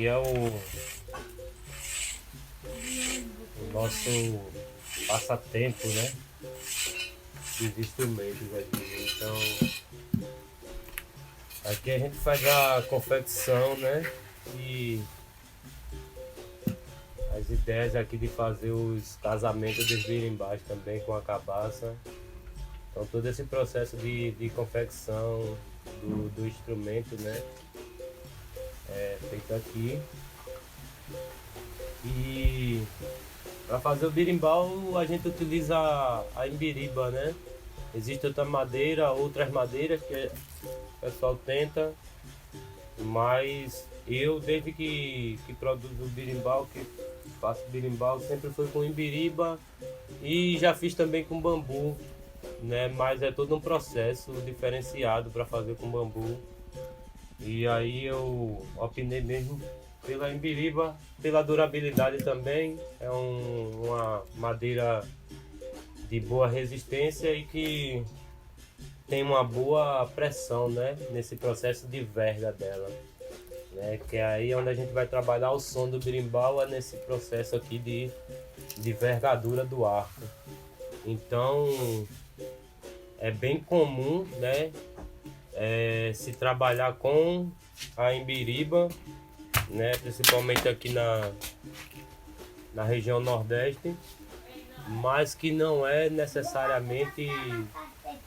aqui é o nosso passatempo, né? Dos instrumentos aqui. Então, aqui a gente faz a confecção, né? E as ideias aqui de fazer os casamentos dos birimbás também com a cabaça. Então todo esse processo de confecção do instrumento, né? É feito aqui. E para fazer o birimbau a gente utiliza a imbiriba, né? Existe outra madeira, outras madeiras que o pessoal tenta, mas eu desde que produzo o birimbau, que faço birimbau, sempre foi com imbiriba e já fiz também com bambu, né? Mas é todo um processo diferenciado para fazer com bambu. E aí eu optei mesmo pela imbiriba, pela durabilidade também. É uma madeira de boa resistência e que tem uma boa pressão, né? Nesse processo de verga dela, né? Que é aí onde a gente vai trabalhar o som do birimbau, é nesse processo aqui de vergadura do arco. Então é bem comum, né? Se trabalhar com a imbiriba, né? Principalmente aqui na região Nordeste, mas que não é necessariamente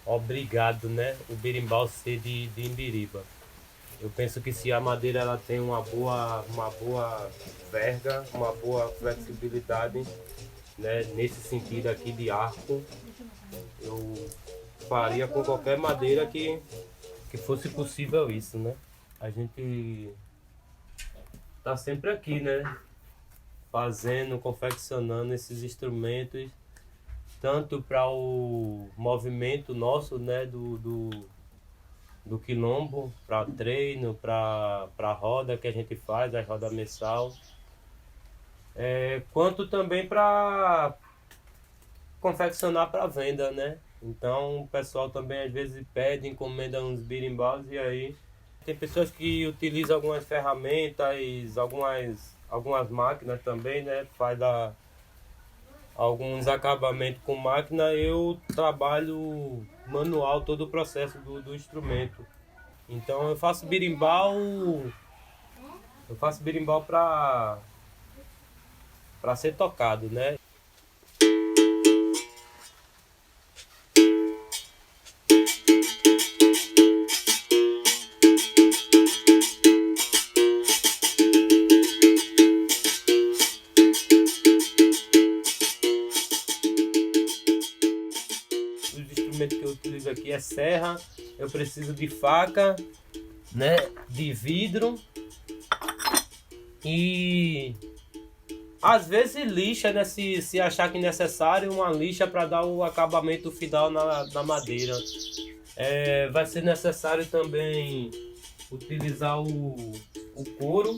obrigado, né? O birimbau ser de imbiriba. Eu penso que se a madeira ela tem uma boa verga, uma boa flexibilidade, né? Nesse sentido aqui de arco, eu faria com qualquer madeira que fosse possível isso, né? A gente tá sempre aqui, né? Fazendo, confeccionando esses instrumentos, tanto para o movimento nosso, né? Do quilombo, para treino, para roda que a gente faz, a roda mensal, quanto também para confeccionar para venda, né? Então o pessoal também às vezes pede, encomenda uns birimbaus e aí tem pessoas que utilizam algumas ferramentas, algumas máquinas também, né? Faz alguns acabamentos com máquina. Eu trabalho manual todo o processo do instrumento. Então eu faço birimbau para ser tocado, né? Que eu utilizo aqui é serra, eu preciso de faca, né, de vidro e às vezes lixa, né, se achar que necessário, uma lixa para dar o acabamento final na madeira. Vai ser necessário também utilizar o couro,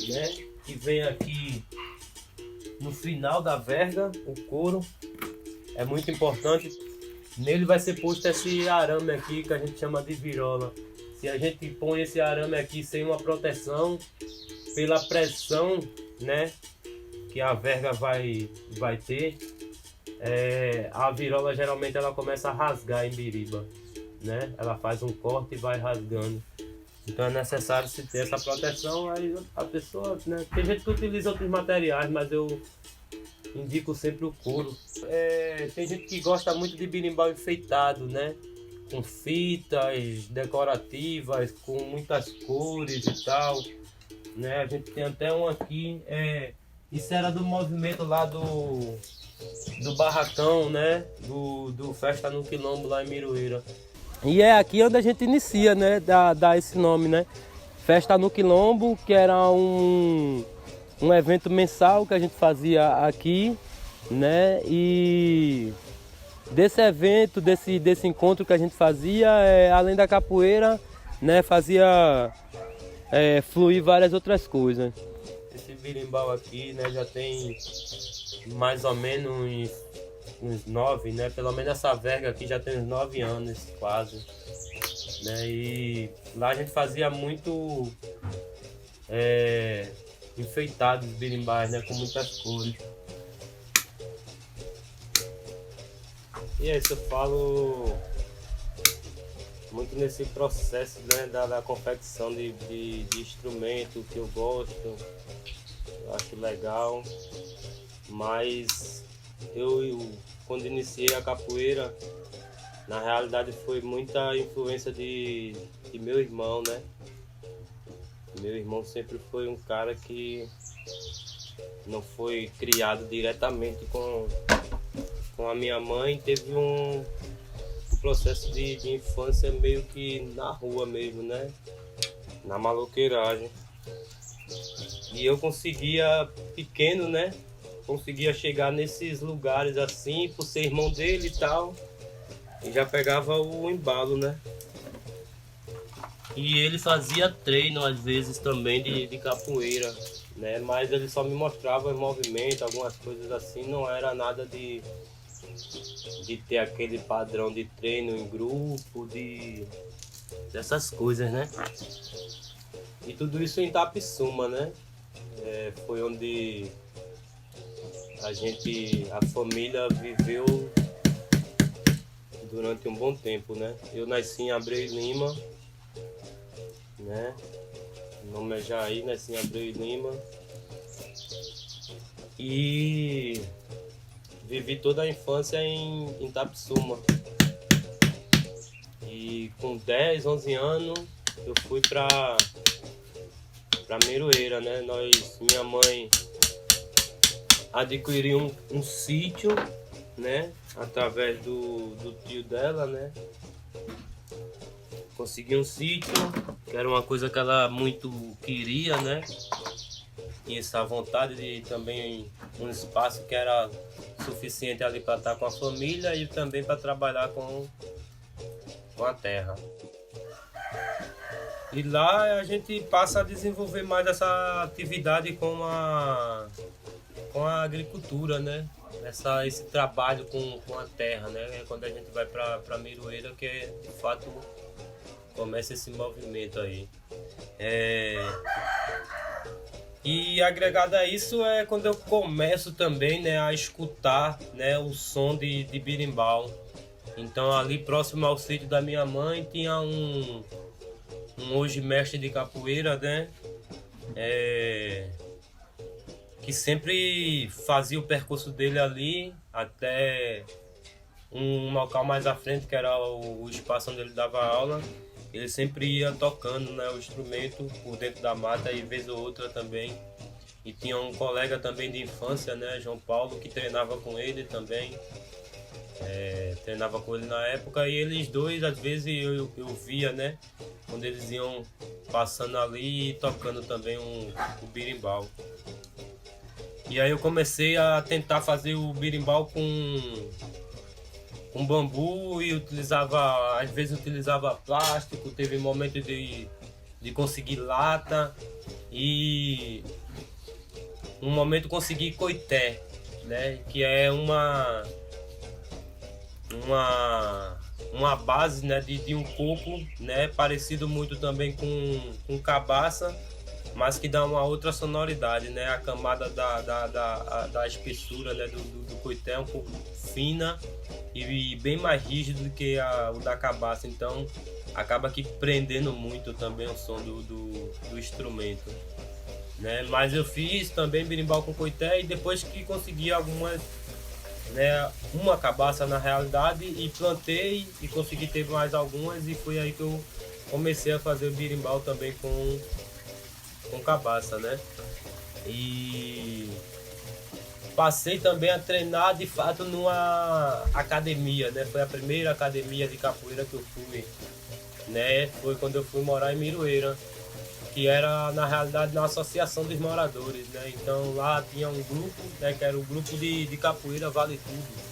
né, que vem aqui no final da verga. O couro é muito importante. Nele vai ser posto esse arame aqui que a gente chama de virola. Se a gente põe esse arame aqui sem uma proteção, pela pressão, né, que a verga vai ter, a virola geralmente ela começa a rasgar em biriba, né? Ela faz um corte e vai rasgando. Então é necessário se ter essa proteção. Aí a pessoa, né, tem gente que utiliza outros materiais, mas eu indico sempre o couro. Tem gente que gosta muito de birimbau enfeitado, né? Com fitas decorativas, com muitas cores e tal, né? A gente tem até um aqui, isso era do movimento lá do barracão, né? Do Festa no Quilombo lá em Miroeira. E é aqui onde a gente inicia, né? Dá esse nome, né? Festa no Quilombo, que era um evento mensal que a gente fazia aqui, né? E desse evento, desse encontro que a gente fazia, além da capoeira, né, fazia fluir várias outras coisas. Esse birimbau aqui, né, já tem mais ou menos uns 9, né? Pelo menos essa verga aqui já tem uns 9 anos quase, né? E lá a gente fazia muito enfeitados berimbais, né, com muitas cores. E é isso, eu falo muito nesse processo, né, da confecção de instrumento que eu gosto, eu acho legal, mas quando iniciei a capoeira, na realidade foi muita influência de meu irmão, né? Meu irmão sempre foi um cara que não foi criado diretamente com a minha mãe, teve um processo de infância meio que na rua mesmo, né? Na maloqueiragem. E eu conseguia, pequeno, né? Conseguia chegar nesses lugares assim, por ser irmão dele e tal, e já pegava o embalo, né? E ele fazia treino às vezes também de capoeira, né? Mas ele só me mostrava os movimentos, algumas coisas assim, não era nada de ter aquele padrão de treino em grupo, dessas coisas, né? E tudo isso em Itapissuma, né? Foi onde a família viveu durante um bom tempo, né? Eu nasci em Abreu e Lima, né? O nome é Jair, nasci em Abreu e Lima. E vivi toda a infância em Itapissuma. E com 10, 11 anos eu fui pra Miroeira, né? Minha mãe adquiriu um sítio, né? Através do tio dela, né? Consegui um sítio, que era uma coisa que ela muito queria, né? E essa vontade de também um espaço que era suficiente ali para estar com a família e também para trabalhar com a terra. E lá a gente passa a desenvolver mais essa atividade com a agricultura, né? Esse trabalho com a terra, né? Quando a gente vai para Miroeira, que de fato começa esse movimento aí. E agregado a isso é quando eu começo também, né, a escutar, né, o som de berimbau. Então ali próximo ao sítio da minha mãe tinha um hoje mestre de capoeira, né, que sempre fazia o percurso dele ali até um local mais à frente, que era o espaço onde ele dava aula. Ele sempre ia tocando, né, o instrumento por dentro da mata e vez ou outra também. E tinha um colega também de infância, né, João Paulo, que treinava com ele também. Treinava com ele na época e eles dois, às vezes eu via, né, quando eles iam passando ali e tocando também o berimbau. E aí eu comecei a tentar fazer o berimbau com bambu e às vezes utilizava plástico, teve momento de conseguir lata e um momento consegui coité, né, que é uma base, né, de um coco, né, parecido muito também com cabaça, mas que dá uma outra sonoridade, né, a camada da espessura, né, do coité é um pouco fina e bem mais rígido do que o da cabaça, então acaba que prendendo muito também o som do instrumento, né? Mas eu fiz também berimbau com coité e depois que consegui algumas, né, uma cabaça na realidade, e plantei e consegui ter mais algumas, e foi aí que eu comecei a fazer o berimbau também com cabaça, né? E passei também a treinar de fato numa academia, né? Foi a primeira academia de capoeira que eu fui, né? Foi quando eu fui morar em Miroeira, que era na realidade na Associação dos Moradores, né? Então lá tinha um grupo, né, que era o grupo de capoeira Vale Tudo.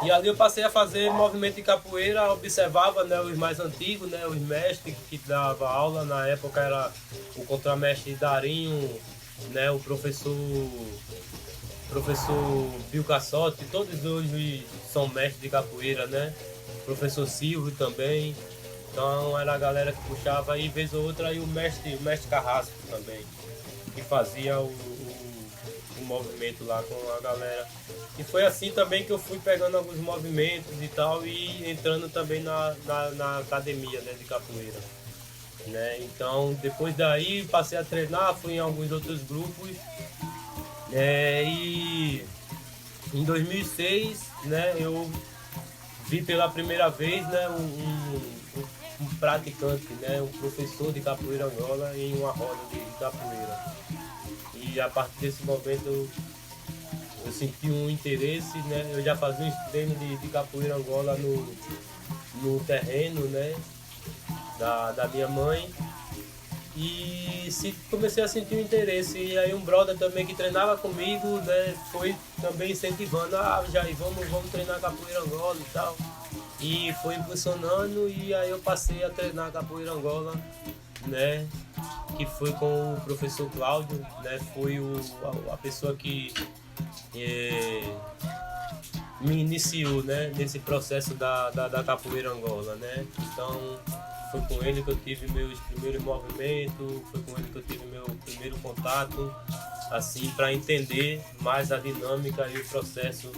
E ali eu passei a fazer movimento de capoeira, observava, né, os mais antigos, né, os mestres que davam aula. Na época era o contramestre Darinho, né, o professor Pio Cassotti, todos hoje são mestres de capoeira, né? O professor Silvio também. Então era a galera que puxava aí, vez ou outra, aí o mestre Carrasco também. que fazia o movimento lá com a galera. E foi assim também que eu fui pegando alguns movimentos e tal, e entrando também na academia, né, de capoeira. Né? Então, depois daí, passei a treinar, fui em alguns outros grupos. E em 2006, né, eu vi pela primeira vez, né, um praticante, né, um professor de capoeira Angola em uma roda de capoeira. E a partir desse momento eu senti um interesse, né, eu já fazia um treino de capoeira Angola no terreno, né, da minha mãe. E comecei a sentir um interesse. E aí um brother também que treinava comigo, né, foi também incentivando, Jair, vamos treinar capoeira Angola e tal. E foi impulsionando, e aí eu passei a treinar capoeira Angola, né, que foi com o professor Cláudio, né, foi a pessoa que me iniciou, né, nesse processo da capoeira Angola, né. Então foi com ele que eu tive meus primeiros movimentos, foi com ele que eu tive meu primeiro contato, assim, para entender mais a dinâmica e o processo,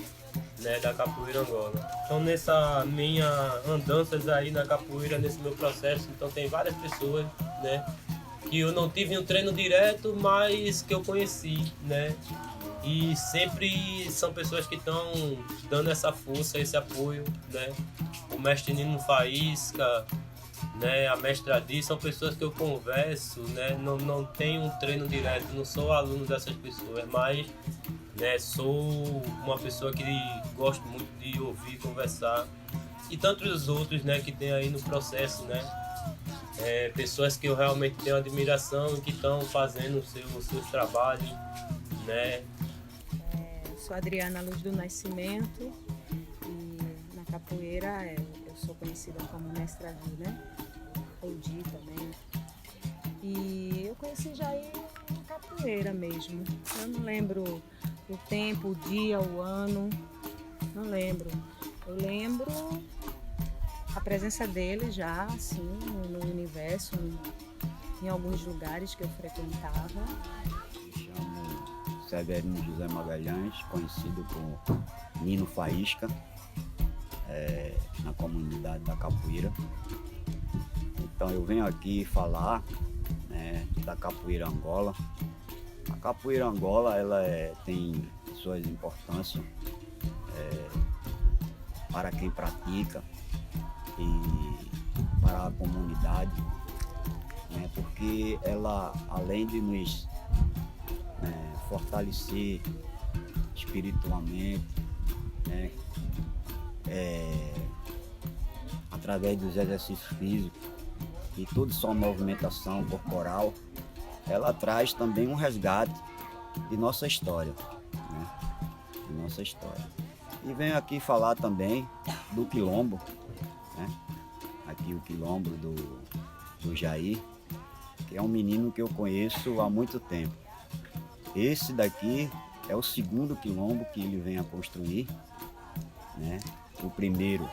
né, da capoeira Angola. Então, nessa minha andanças aí na capoeira, nesse meu processo, então tem várias pessoas, né, que eu não tive um treino direto, mas que eu conheci, né, e sempre são pessoas que estão dando essa força, esse apoio, né, o mestre Nino Faísca, né, a mestra Adi, são pessoas que eu converso, né, não tenho um treino direto, não sou aluno dessas pessoas, mas, né, sou uma pessoa que gosto muito de ouvir, conversar, e tantos outros, né, que tem aí no processo, né, pessoas que eu realmente tenho admiração e que estão fazendo os seus trabalhos, né. Sou Adriana Luz do Nascimento e na capoeira eu sou conhecida como Mestra Adi, né? Ou Di também. E eu conheci Jair na capoeira mesmo. Eu não lembro o tempo, o dia, o ano, não lembro. Eu lembro a presença dele já, assim, no universo, em alguns lugares que eu frequentava. Me chamo Severino José Magalhães, conhecido por Nino Faísca, na comunidade da capoeira. Então eu venho aqui falar, né, da capoeira Angola. A capoeira Angola ela tem suas importâncias para quem pratica e para a comunidade, né, porque ela, além de nos fortalecer espiritualmente, né, através dos exercícios físicos e toda sua movimentação corporal, ela traz também um resgate de nossa história, né, de nossa história. E venho aqui falar também do quilombo, né, aqui o quilombo do Jair, que é um menino que eu conheço há muito tempo. Esse daqui é o segundo quilombo que ele vem a construir, né? O primeiro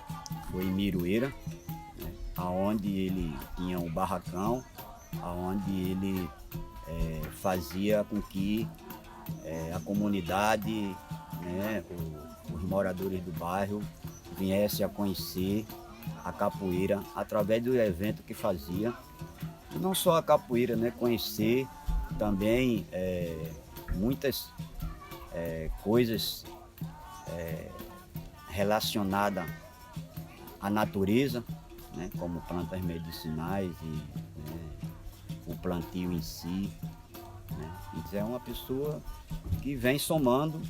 foi em Miroeira, né, aonde ele tinha um barracão, aonde ele fazia com que a comunidade, né, os moradores do bairro viessem a conhecer a capoeira através do evento que fazia. E não só a capoeira, né, conhecer também muitas coisas relacionadas à natureza, né, como plantas medicinais e o plantio em si, né. Então é uma pessoa que vem somando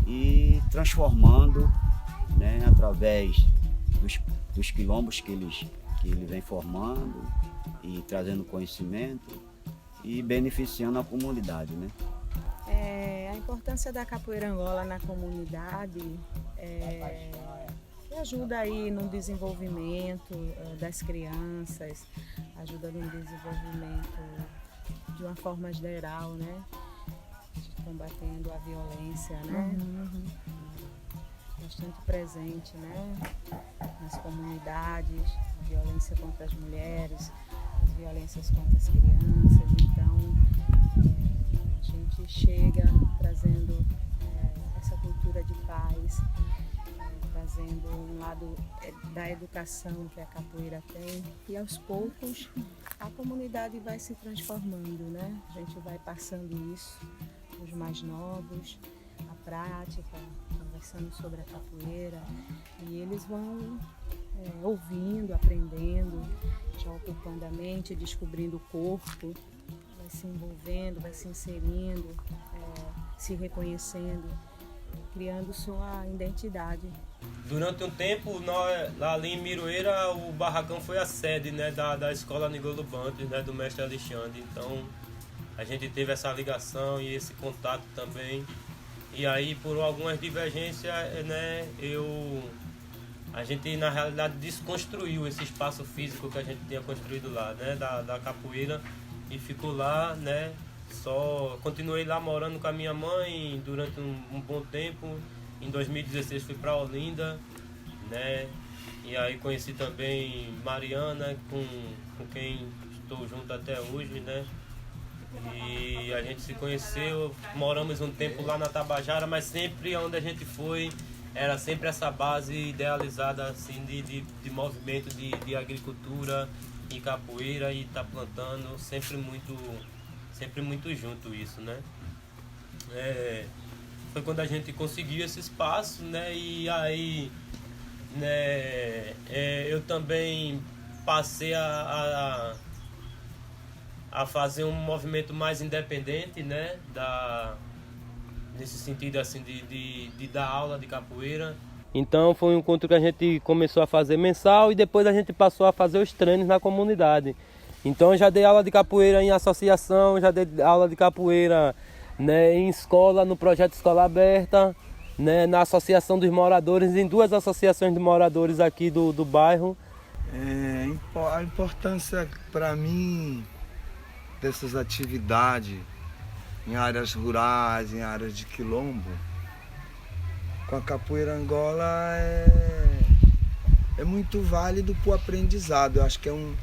e transformando, né, através dos quilombos que ele vem formando e trazendo conhecimento e beneficiando a comunidade, né? A importância da capoeira Angola na comunidade ajuda aí no desenvolvimento das crianças, ajuda no desenvolvimento de uma forma geral, né? Combatendo a violência, né? Bastante presente, né? Nas comunidades, a violência contra as mulheres, as violências contra as crianças. Então, gente chega trazendo essa cultura de paz, trazendo um lado da educação que a capoeira tem, e aos poucos a comunidade vai se transformando, né? A gente vai passando isso os mais novos, a prática, conversando sobre a capoeira, e eles vão ouvindo, aprendendo, já ocupando a mente, descobrindo o corpo, vai se envolvendo, vai se inserindo, se reconhecendo, criando sua identidade. Durante um tempo, lá ali em Miroeira, o barracão foi a sede, né, da escola Nigolo Bantos, né, do mestre Alexandre. Então, a gente teve essa ligação e esse contato também. E aí, por algumas divergências, né, a gente, na realidade, desconstruiu esse espaço físico que a gente tinha construído lá, né, da capoeira, e ficou lá, né, continuei lá morando com a minha mãe durante um bom tempo. Em 2016 fui para Olinda, né, e aí conheci também Mariana, com quem estou junto até hoje, né. E a gente se conheceu, moramos um tempo lá na Tabajara, mas sempre onde a gente foi, era sempre essa base idealizada assim, de movimento de agricultura e capoeira, e tá plantando, sempre muito junto isso, né? Foi quando a gente conseguiu esse espaço, né? E aí, né, eu também passei a fazer um movimento mais independente, né, nesse sentido assim de dar aula de capoeira. Então foi um encontro que a gente começou a fazer mensal, e depois a gente passou a fazer os treinos na comunidade. Então eu já dei aula de capoeira em associação, já dei aula de capoeira, né, em escola, no projeto Escola Aberta, né, na Associação dos Moradores, em 2 associações de moradores aqui do bairro. A importância para mim dessas atividades em áreas rurais, em áreas de quilombo, com a capoeira Angola é muito válido para o aprendizado. Eu acho que é um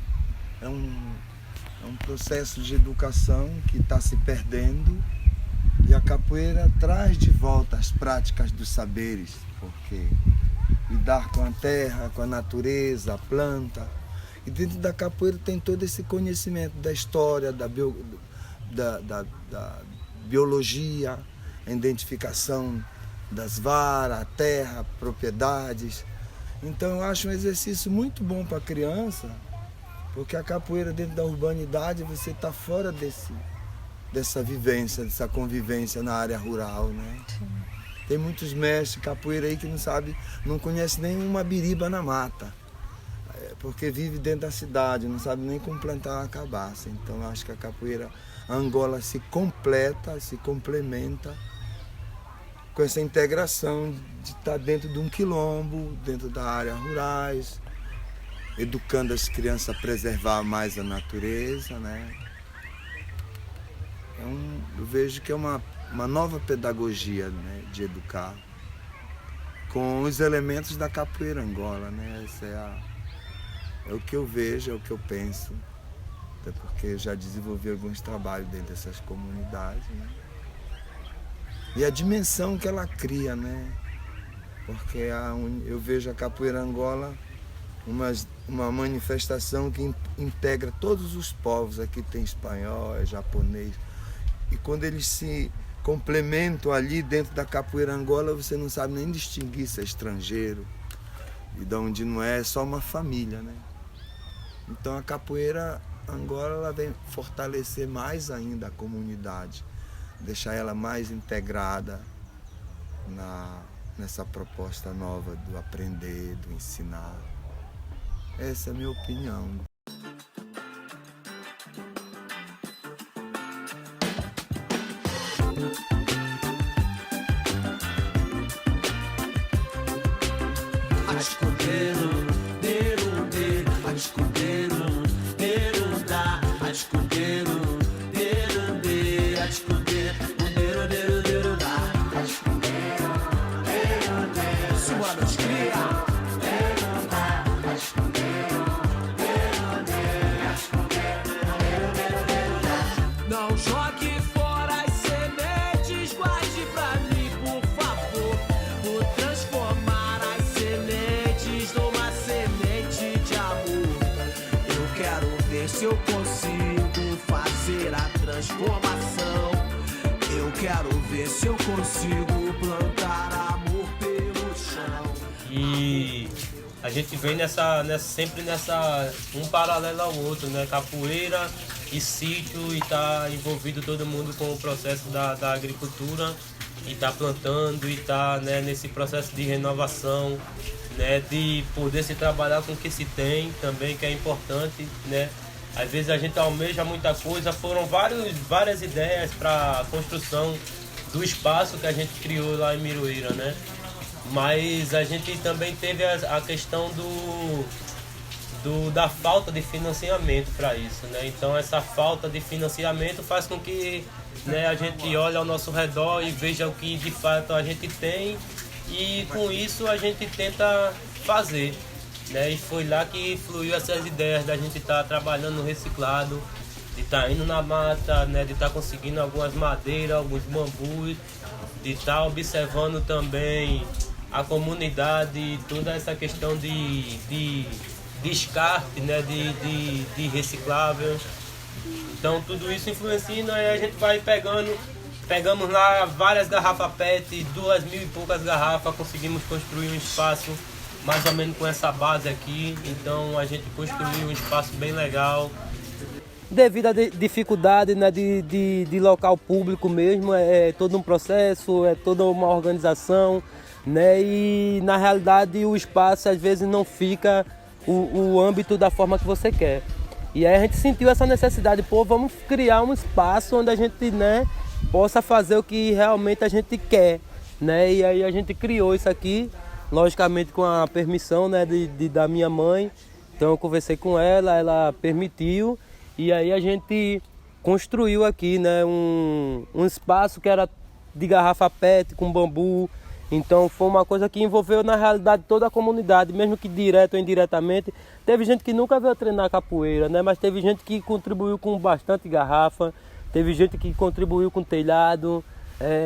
processo de educação que está se perdendo, e a capoeira traz de volta as práticas dos saberes, porque lidar com a terra, com a natureza, a planta. E dentro da capoeira tem todo esse conhecimento da história, da biologia, a identificação das varas, a terra, propriedades. Então eu acho um exercício muito bom para a criança, porque a capoeira dentro da urbanidade você está fora dessa vivência, dessa convivência na área rural, né? Sim. Tem muitos mestres de capoeira aí que não conhece nenhuma biriba na mata, porque vive dentro da cidade, não sabe nem como plantar uma cabaça. Então eu acho que a capoeira Angola se completa, se complementa com essa integração de estar dentro de um quilombo, dentro da área rurais, educando as crianças a preservar mais a natureza, né? Eu vejo que é uma nova pedagogia, né, de educar com os elementos da capoeira Angola, né? Essa é o que eu vejo, é o que eu penso, até porque eu já desenvolvi alguns trabalhos dentro dessas comunidades, né? E a dimensão que ela cria, né? Porque eu vejo a capoeira Angola uma manifestação que integra todos os povos. Aqui tem espanhol, japonês, e quando eles se complementam ali dentro da capoeira Angola, você não sabe nem distinguir se é estrangeiro e de onde não é só uma família, né? Então a capoeira Angola ela vem fortalecer mais ainda a comunidade, deixar ela mais integrada nessa proposta nova do aprender, do ensinar. Essa é a minha opinião. Não jogue fora as sementes. eu consigo fazer a transformação. Eu quero ver se eu consigo plantar amor pelo chão. E a gente vem sempre nessa um paralelo ao outro, né? Capoeira e sítio, e tá envolvido todo mundo com o processo da agricultura, e tá plantando, e tá, né, nesse processo de renovação, né, de poder se trabalhar com o que se tem também, que é importante, né? Às vezes a gente almeja muita coisa, foram várias ideias para a construção do espaço que a gente criou lá em Miroeira, né? Mas a gente também teve a questão da falta de financiamento para isso, né? Então essa falta de financiamento faz com que, né, a gente olhe ao nosso redor e veja o que de fato a gente tem, e com isso a gente tenta fazer, né? E foi lá que fluiu essas ideias da gente estar trabalhando no reciclado, de estar indo na mata, né, de estar conseguindo algumas madeiras, alguns bambus, de estar observando também a comunidade e toda essa questão de descarte, né, de reciclável. Então tudo isso influencia, e a gente vai pegamos lá várias garrafas PET, 2.000 e poucas garrafas, conseguimos construir um espaço mais ou menos com essa base aqui. Então a gente construiu um espaço bem legal. Devido à dificuldade, né, de local público mesmo, é todo um processo, é toda uma organização, né, e na realidade o espaço às vezes não fica o âmbito da forma que você quer. E aí a gente sentiu essa necessidade, vamos criar um espaço onde a gente, né, possa fazer o que realmente a gente quer, né, e aí a gente criou isso aqui, logicamente com a permissão, né, da minha mãe. Então eu conversei com ela permitiu, e aí a gente construiu aqui, né, um espaço que era de garrafa PET com bambu. Então foi uma coisa que envolveu na realidade toda a comunidade, mesmo que direto ou indiretamente. Teve gente que nunca veio treinar capoeira, né, mas teve gente que contribuiu com bastante garrafa, teve gente que contribuiu com telhado,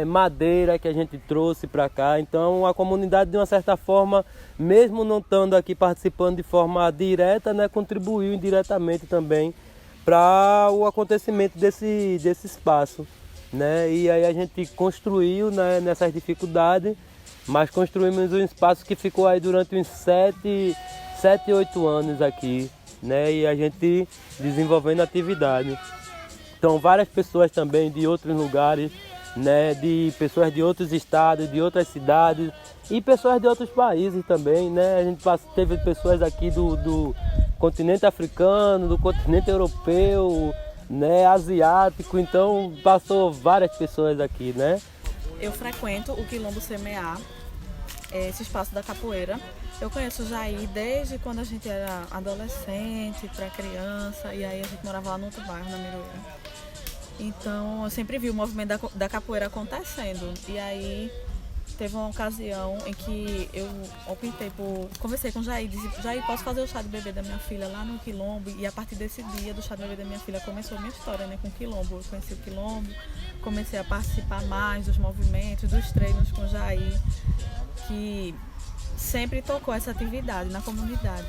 madeira que a gente trouxe para cá. Então a comunidade, de uma certa forma, mesmo não estando aqui participando de forma direta, né, contribuiu indiretamente também para o acontecimento desse espaço, né? E aí a gente construiu, né, nessas dificuldades, mas construímos um espaço que ficou aí durante uns 7, 8 anos aqui, né? E a gente desenvolvendo atividade. Então várias pessoas também de outros lugares, né, de pessoas de outros estados, de outras cidades e pessoas de outros países também, né? A gente teve pessoas aqui do continente africano, do continente europeu, né, asiático, então passou várias pessoas aqui, né? Eu frequento o Quilombo Semear, esse espaço da capoeira. Eu conheço o Jair desde quando a gente era adolescente, pré-criança, e aí a gente morava lá no outro bairro, na Miroeira. Então eu sempre vi o movimento da capoeira acontecendo, e aí teve uma ocasião em que eu optei conversei com o Jair, disse: Jair, posso fazer o chá de bebê da minha filha lá no Quilombo? E a partir desse dia do chá de bebê da minha filha começou a minha história, né, com o Quilombo. Eu conheci o Quilombo, comecei a participar mais dos movimentos, dos treinos com o Jair, que sempre tocou essa atividade na comunidade.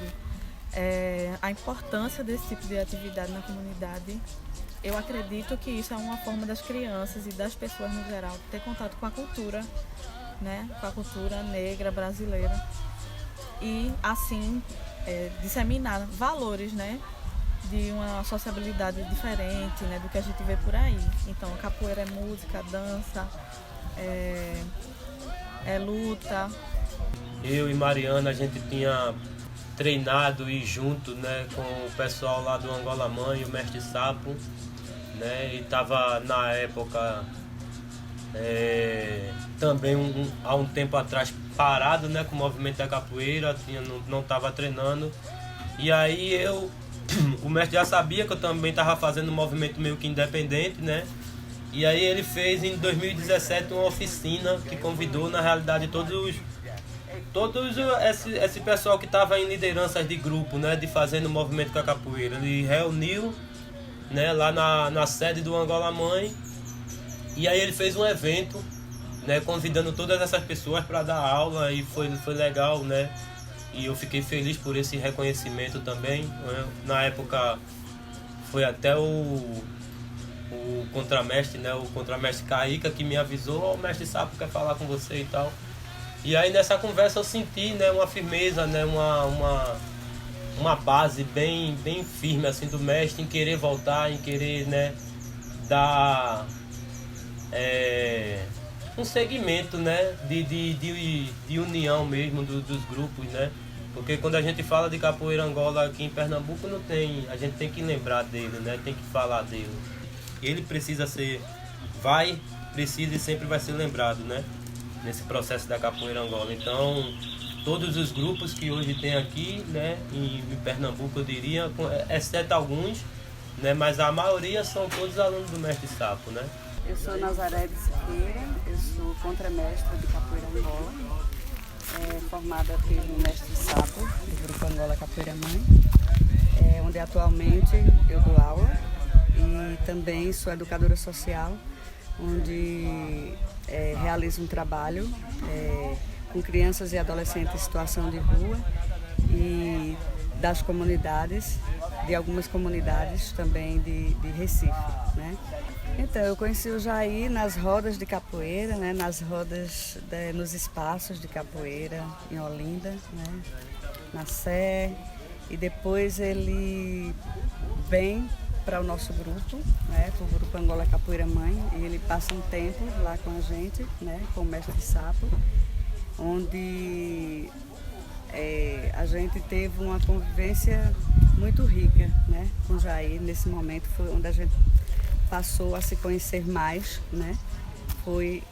A importância desse tipo de atividade na comunidade, eu acredito que isso é uma forma das crianças e das pessoas no geral ter contato com a cultura, né, com a cultura negra brasileira, e assim disseminar valores, né, de uma sociabilidade diferente, né, do que a gente vê por aí. Então a capoeira é música, dança, é luta. Eu e Mariana, a gente tinha treinado e junto, né, com o pessoal lá do Angola Mãe, o Mestre Sapo, né, e estava na época também há um tempo atrás parado, né, com o movimento da capoeira, não estava treinando, e aí o mestre já sabia que eu também estava fazendo um movimento meio que independente, né, e aí ele fez em 2017 uma oficina que convidou na realidade todo esse pessoal que estava em lideranças de grupo, né, de fazendo o movimento com a capoeira. Ele reuniu, né, lá na sede do Angola Mãe, e aí ele fez um evento, né, convidando todas essas pessoas para dar aula, e foi legal, né, e eu fiquei feliz por esse reconhecimento também, né? Na época foi até o contramestre, né? O contramestre Caíca que me avisou, ó, o mestre Sapo quer falar com você e tal. E aí nessa conversa eu senti, né, uma firmeza, né, uma base bem firme assim do mestre em querer voltar, em querer, né, dar um segmento, né, de união mesmo dos grupos, né? Porque quando a gente fala de capoeira Angola aqui em Pernambuco, a gente tem que lembrar dele, né? Tem que falar dele. Ele precisa precisa e sempre vai ser lembrado, né? Nesse processo da capoeira Angola. Então, todos os grupos que hoje tem aqui, né, em Pernambuco, eu diria, exceto alguns, né, mas a maioria são todos alunos do mestre Sapo, né? Eu sou Nazaré de Siqueira, eu sou contramestra de capoeira Angola, formada pelo mestre Sapo, do Grupo Angola Capoeira Mãe, onde atualmente eu dou aula, e também sou educadora social, onde realizo um trabalho com crianças e adolescentes em situação de rua e das comunidades, de algumas comunidades também de Recife, né? Então, eu conheci o Jair nas rodas de capoeira, né? Nas rodas, nos espaços de capoeira em Olinda, né? Na Sé, e depois ele vem para o nosso grupo, né, para o Grupo Angola Capoeira Mãe, e ele passa um tempo lá com a gente, né, com o mestre Sapo, onde a gente teve uma convivência muito rica, né, com o Jair. Nesse momento foi onde a gente passou a se conhecer mais, né, foi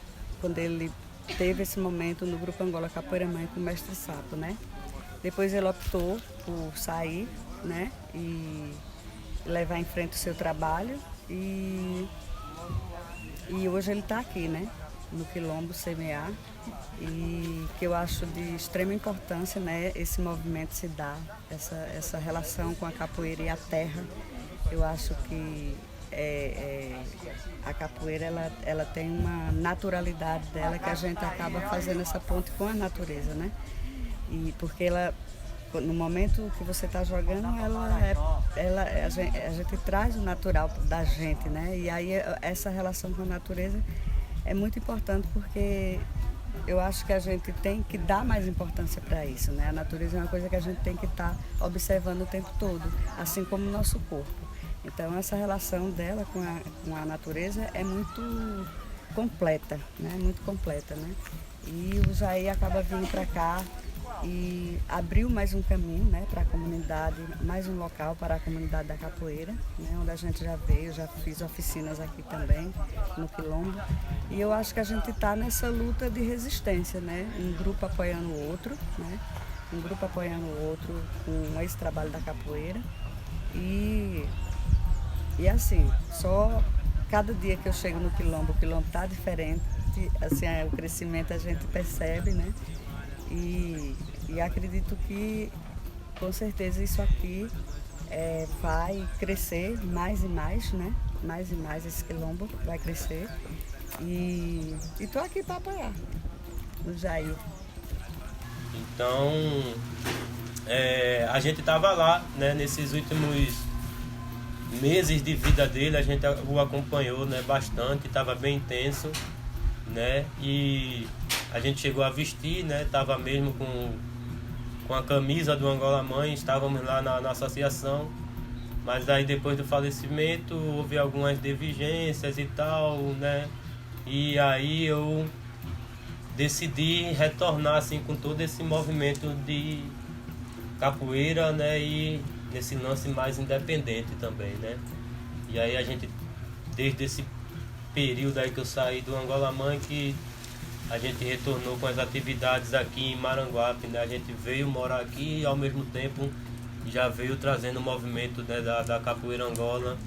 quando ele teve esse momento no Grupo Angola Capoeira Mãe com o mestre Sapo, né. Depois ele optou por sair, né, e levar em frente o seu trabalho, e hoje ele está aqui, né, no Quilombo CMA, e que eu acho de extrema importância, né, esse movimento se dar, essa relação com a capoeira e a terra. Eu acho que a capoeira ela tem uma naturalidade dela que a gente acaba fazendo essa ponte com a natureza, né, e porque ela, no momento que você está jogando, a gente traz o natural da gente, né? E aí essa relação com a natureza é muito importante, porque eu acho que a gente tem que dar mais importância para isso, né? A natureza é uma coisa que a gente tem que estar observando o tempo todo, assim como o nosso corpo. Então essa relação dela com a natureza é muito completa, né? Muito completa, né? E o Jair acaba vindo para cá e abriu mais um caminho, né, para a comunidade, mais um local para a comunidade da capoeira, né, onde a gente já veio, já fiz oficinas aqui também, no Quilombo. E eu acho que a gente está nessa luta de resistência, né, um grupo apoiando o outro, né, um grupo apoiando o outro com esse trabalho da capoeira. E assim, só cada dia que eu chego no Quilombo, o Quilombo está diferente, assim, o crescimento a gente percebe, né. E acredito que, com certeza, isso aqui vai crescer mais e mais, né? Mais e mais esse quilombo vai crescer. E estou aqui para apoiar o Jair. Então, a gente estava lá, né? Nesses últimos meses de vida dele, a gente o acompanhou, né? Bastante, estava bem intenso, né? E a gente chegou a vestir, né? Tava mesmo com a camisa do Angola Mãe, estávamos lá na associação, mas aí depois do falecimento houve algumas divergências e tal, né? E aí eu decidi retornar assim com todo esse movimento de capoeira, né? E nesse lance mais independente também, né? E aí a gente, desde esse período aí que eu saí do Angola Mãe, que a gente retornou com as atividades aqui em Maranguape, né? A gente veio morar aqui e ao mesmo tempo já veio trazendo o movimento, né, da capoeira Angola